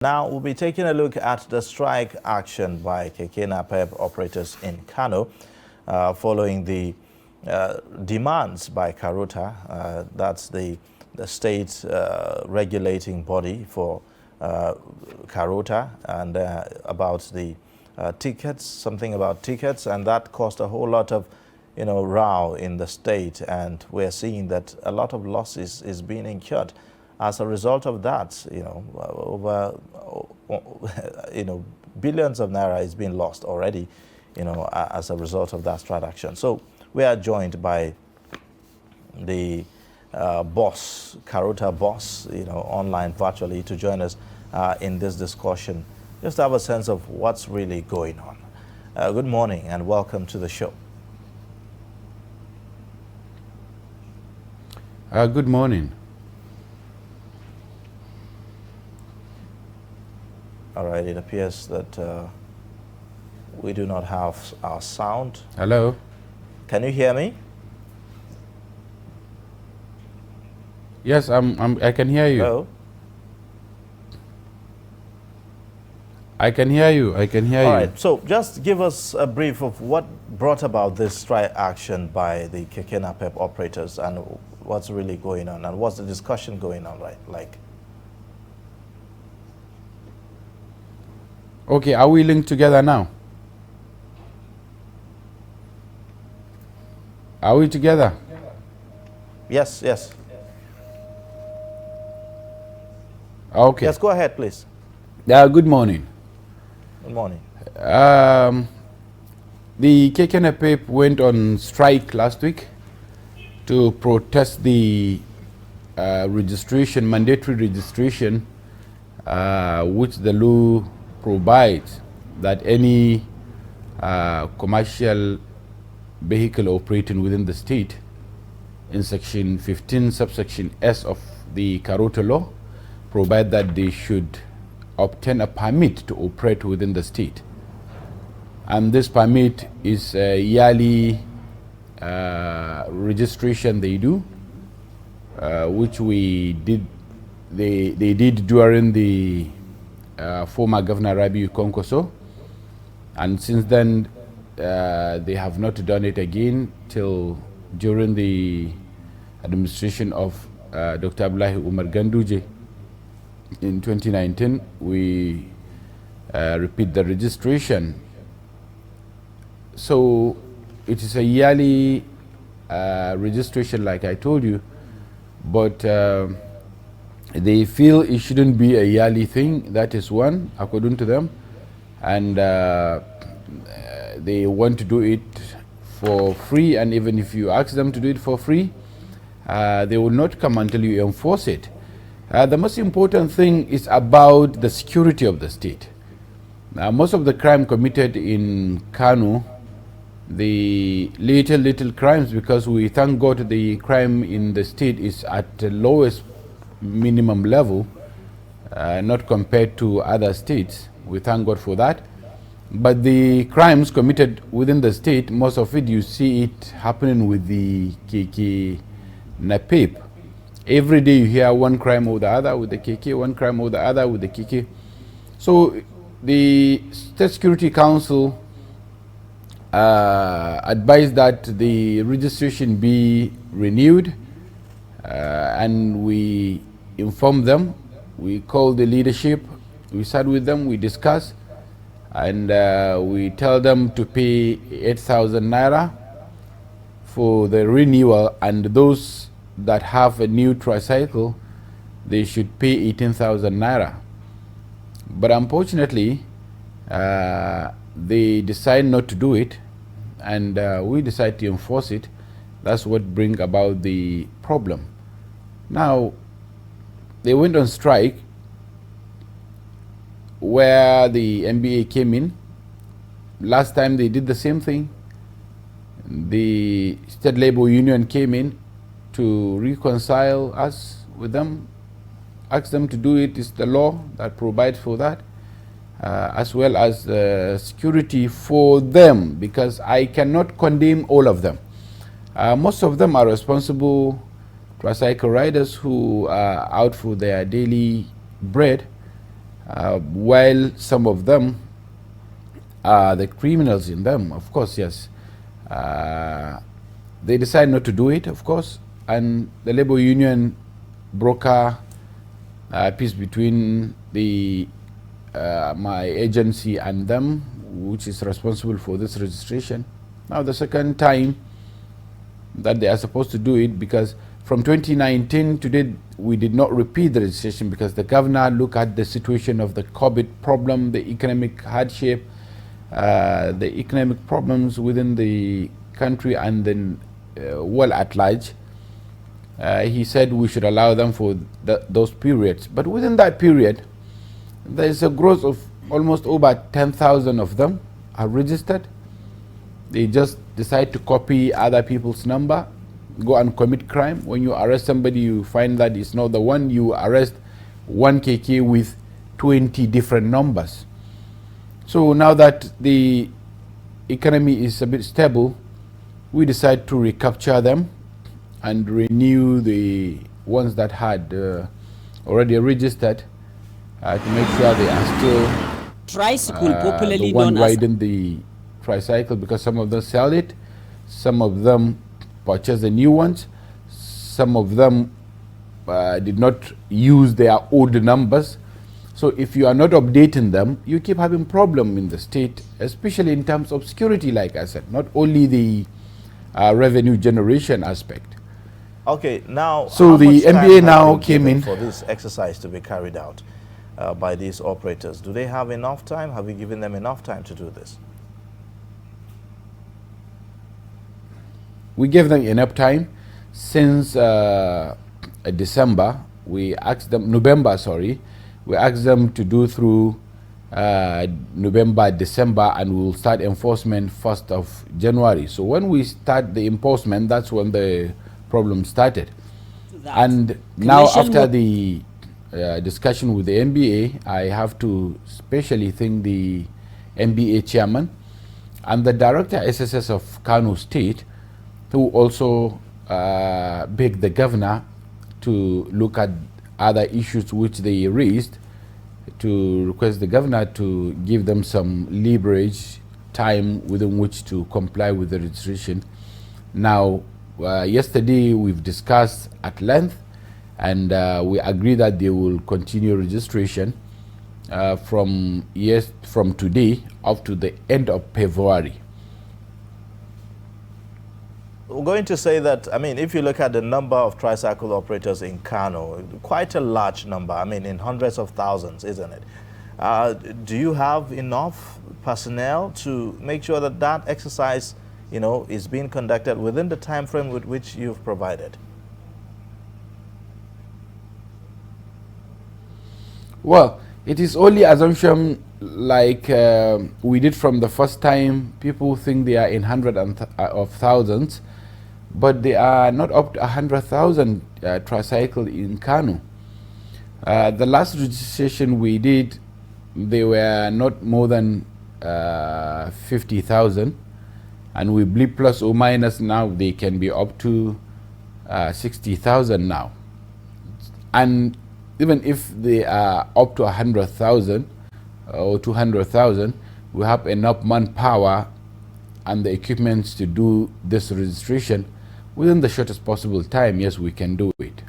Now, we'll be taking a look at the strike action by Keke operators in Kano following the demands by Karota, that's the state regulating body for Karota, and about the tickets, something about tickets, and that caused a whole lot of row in the state, and we're seeing that a lot of losses is being incurred. As a result of that, over billions of naira is being lost already, as a result of that strike action. So we are joined by the boss, Karota boss, online virtually to join us in this discussion, just to have a sense of what's really going on. Good morning and welcome to the show. Good morning. All right, it appears that we do not have our sound. Hello? Can you hear me? Yes, I can hear you. Hello? I can hear you. I can hear you. All right, so just give us a brief of what brought about this strike action by the Keke operators and what's really going on and what's the discussion going on, right? Okay, are we linked together now? Are we together? Yes, yes. Okay. Yes, go ahead, please. Good morning. Good morning. The Keke went on strike last week to protest the mandatory registration, which the law provides that any commercial vehicle operating within the state in section 15 subsection S of the Karota law provide that they should obtain a permit to operate within the state, and this permit is a yearly registration they do, which they did during the former Governor Rabiu Konkoso, and since then they have not done it again till during the administration of Dr. Abdullahi Umar Ganduje in 2019. We repeat the registration. So it is a yearly registration, like I told you, but they feel it shouldn't be a yearly thing. That is one, according to them, and they want to do it for free, and even if you ask them to do it for free, they will not come until you enforce it. The most important thing is about the security of the state. Most of the crime committed in Kano, the little crimes, because we thank God the crime in the state is at the lowest minimum level, not compared to other states. We thank God for that. But the crimes committed within the state, most of it you see it happening with the Keke Napep. Every day you hear one crime or the other with the Keke, one crime or the other with the Keke. So the State Security Council advised that the registration be renewed, and we informed them. We called the leadership, we sat with them, we discussed, and we tell them to pay 8,000 naira for the renewal, and those that have a new tricycle, they should pay 18,000 naira. But unfortunately, they decide not to do it, and we decide to enforce it. That's what brings about the problem. Now, they went on strike where the NBA came in. Last time they did the same thing. The State Labor Union came in to reconcile us with them, ask them to do it. It's the law that provides for that, as well as security for them, because I cannot condemn all of them. Most of them are responsible tricycle riders who are out for their daily bread, while some of them are the criminals in them, of course, yes. They decide not to do it, of course, and the labor union broker peace between the my agency and them, which is responsible for this registration. Now the second time that they are supposed to do it, because from 2019 to date we did not repeat the registration because the governor looked at the situation of the COVID problem, the economic hardship, the economic problems within the country and then well at large. He said we should allow them for those periods, but within that period there is a growth of almost over 10,000 of them are registered. They just decide to copy other people's number, go and commit crime. When you arrest somebody, you find that it's not the one. You arrest one KK with 20 different numbers. So now that the economy is a bit stable, we decide to recapture them and renew the ones that had already registered to make sure they are still Tricycle, popularly the one known as riding the tricycle, because some of them sell it, some of them purchase the new ones, some of them did not use their old numbers. So if you are not updating them, you keep having problem in the state, especially in terms of security, like I said, not only the revenue generation aspect. Okay, now so the NBA now came came in for this exercise to be carried out by these operators. Do they have enough time? Have you given them enough time to do this? We gave them enough time. Since December, we asked them, November, sorry, we asked them to do through November, December, and we will start enforcement 1st of January. So when we start the enforcement, that's when the problem started. And now after the discussion with the NBA, I have to specially thank the NBA chairman and the director SSS of Kano State, who also begged the governor to look at other issues which they raised, to request the governor to give them some leverage time within which to comply with the registration. Now, yesterday we've discussed at length, and we agree that they will continue registration from today up to the end of February. We're going to say that, I mean, if you look at the number of tricycle operators in Kano, quite a large number, I mean, in hundreds of thousands, isn't it? Do you have enough personnel to make sure that that exercise, you know, is being conducted within the time frame with which you've provided? Well, it is only assumption like we did from the first time. People think they are in hundreds of thousands, but they are not up to 100,000 tricycle in Kano. The last registration we did, they were not more than 50,000, and we believe plus or minus now they can be up to 60,000 now. And even if they are up to 100,000 or 200,000, we have enough manpower and the equipments to do this registration within the shortest possible time. Yes, we can do it.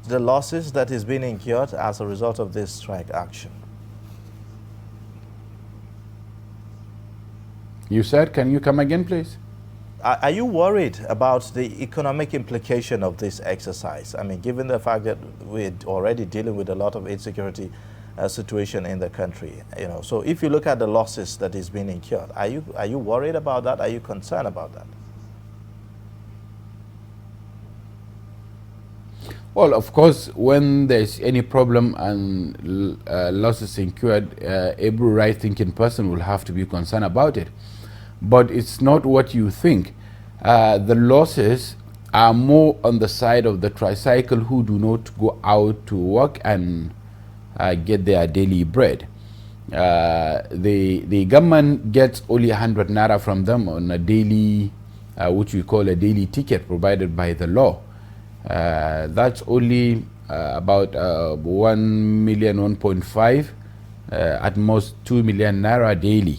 The losses that is being incurred as a result of this strike action. You said, can you come again, please? Are you worried about the economic implication of this exercise? I mean, given the fact that we're already dealing with a lot of insecurity situation in the country, you know, so if you look at the losses that is being incurred, are you worried about that? Are you concerned about that? Well, of course, when there's any problem and losses incurred, every right-thinking person will have to be concerned about it. But it's not what you think. The losses are more on the side of the tricycle who do not go out to work and get their daily bread. The government gets only 100 naira from them on a daily, which we call a daily ticket provided by the law. That's only about 1 million, 1.5, at most 2 million naira daily.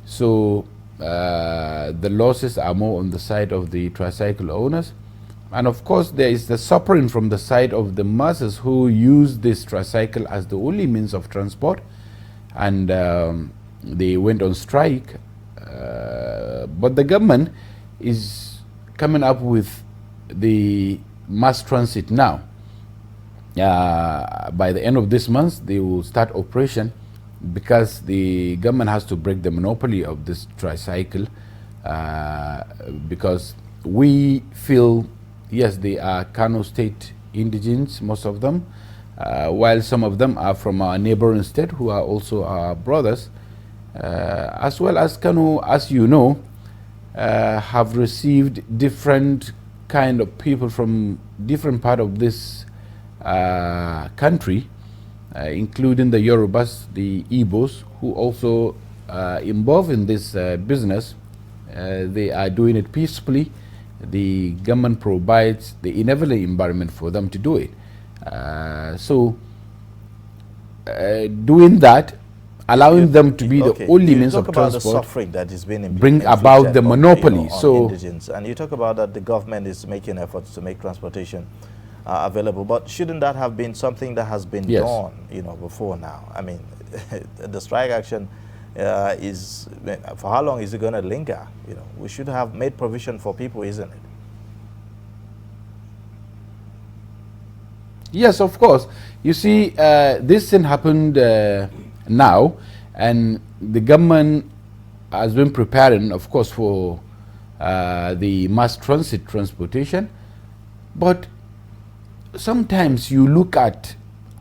So the losses are more on the side of the tricycle owners. And of course, there is the suffering from the side of the masses who use this tricycle as the only means of transport. And they went on strike. But the government is coming up with the mass transit now. By the end of this month, they will start operation, because the government has to break the monopoly of this tricycle, because we feel, yes, they are Kano State indigents, most of them, while some of them are from our neighboring state who are also our brothers, as well as Kano, as you know, have received different kind of people from different part of this country, including the Yorubas, the Igbos, who also involved in this business. They are doing it peacefully. The government provides the inevitable environment for them to do it. So doing that, allowing them to be the only means of transport, the suffering that is being bring about the monopoly. So indigents. And you talk about that the government is making efforts to make transportation available, but shouldn't that have been something that has been done, before now? I mean, the strike action is, for how long is it going to linger? We should have made provision for people, isn't it? Yes, of course. You see, this thing happened now, and the government has been preparing, of course, for the mass transit transportation. But sometimes you look at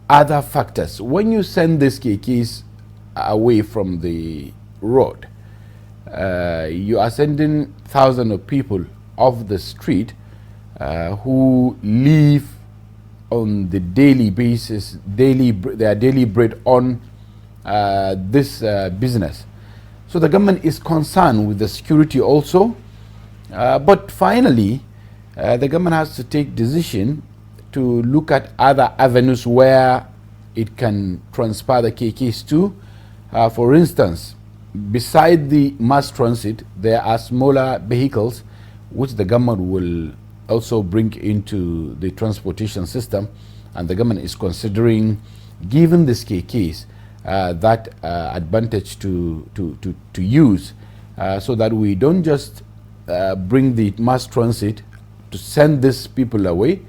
other factors. When you send these KKs away from the road, you are sending thousands of people off the street who live on the daily basis, their daily bread on this business. So the government is concerned with the security also, but finally the government has to take decision to look at other avenues where it can transfer the KKs to. For instance, beside the mass transit, there are smaller vehicles which the government will also bring into the transportation system, and the government is considering giving these KKs that advantage to use, so that we don't just bring the mass transit to send these people away.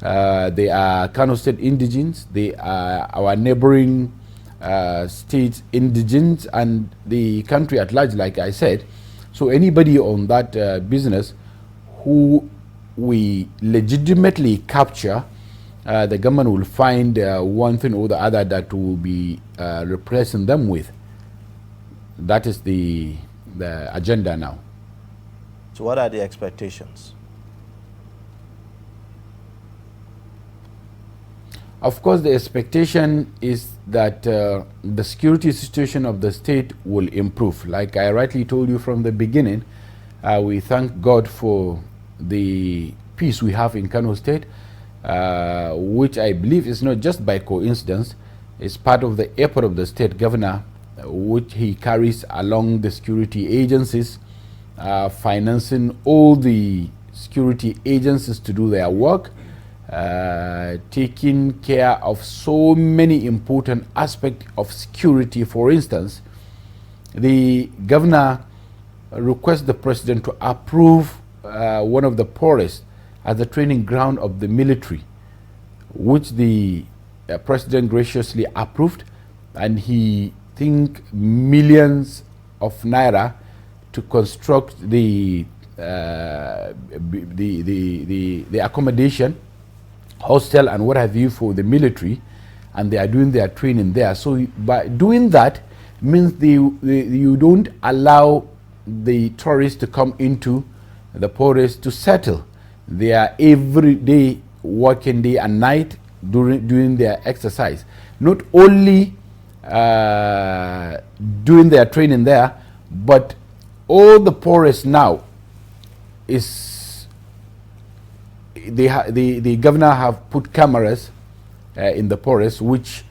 They are Kano State indigents, they are our neighboring states indigents, and the country at large, like I said. So anybody on that business who we legitimately capture, the government will find one thing or the other that will be repressing them with. That is the agenda now. So what are the expectations? Of course, the expectation is that the security situation of the state will improve. Like I rightly told you from the beginning, we thank God for the peace we have in Kano State, which I believe is not just by coincidence. It's part of the effort of the state governor, which he carries along the security agencies, financing all the security agencies to do their work, taking care of so many important aspects of security. For instance, the governor requests the president to approve one of the forests as the training ground of the military, which the president graciously approved, and he think millions of naira to construct the accommodation, hostel and what have you for the military, and they are doing their training there. So by doing that means you don't allow the tourists to come into the forest to settle. They are every day working day and night doing their exercise, not only doing their training there, but all the forest now is the governor have put cameras in the forest, which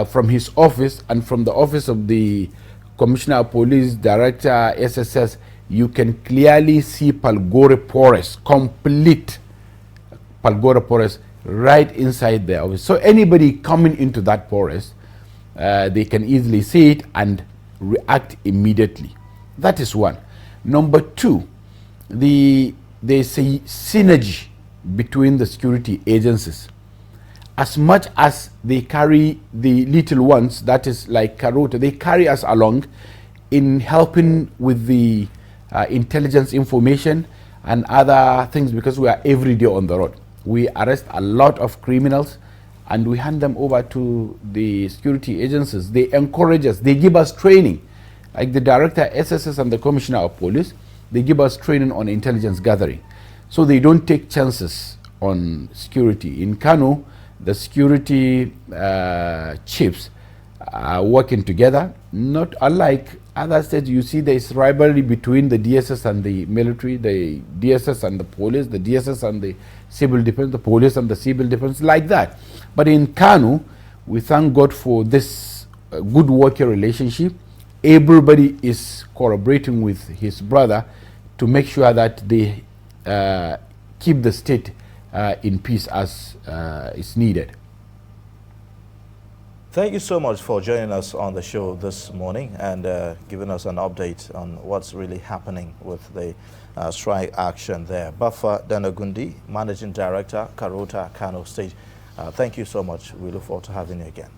from his office and from the office of the Commissioner of Police, Director, SSS, you can clearly see Palgore Forest, complete Palgore Forest, right inside their office. So anybody coming into that forest, they can easily see it and react immediately. That is one. Number two, there's a synergy between the security agencies. As much as they carry the little ones, that is like Karota, they carry us along in helping with the intelligence information and other things, because we are every day on the road. We arrest a lot of criminals and we hand them over to the security agencies. They encourage us, they give us training. Like the Director, SSS, and the Commissioner of Police, they give us training on intelligence gathering. So they don't take chances on security. In Kano, the security chiefs are working together, not unlike other states. You see there is rivalry between the DSS and the military, the DSS and the police, the DSS and the civil defense, the police and the civil defense, like that. But in Kano, we thank God for this good working relationship. Everybody is collaborating with his brother to make sure that they keep the state in peace as is needed. Thank you so much for joining us on the show this morning and giving us an update on what's really happening with the strike action there. Baffa Danagundi, Managing Director, Karota, Kano State. Thank you so much. We look forward to having you again.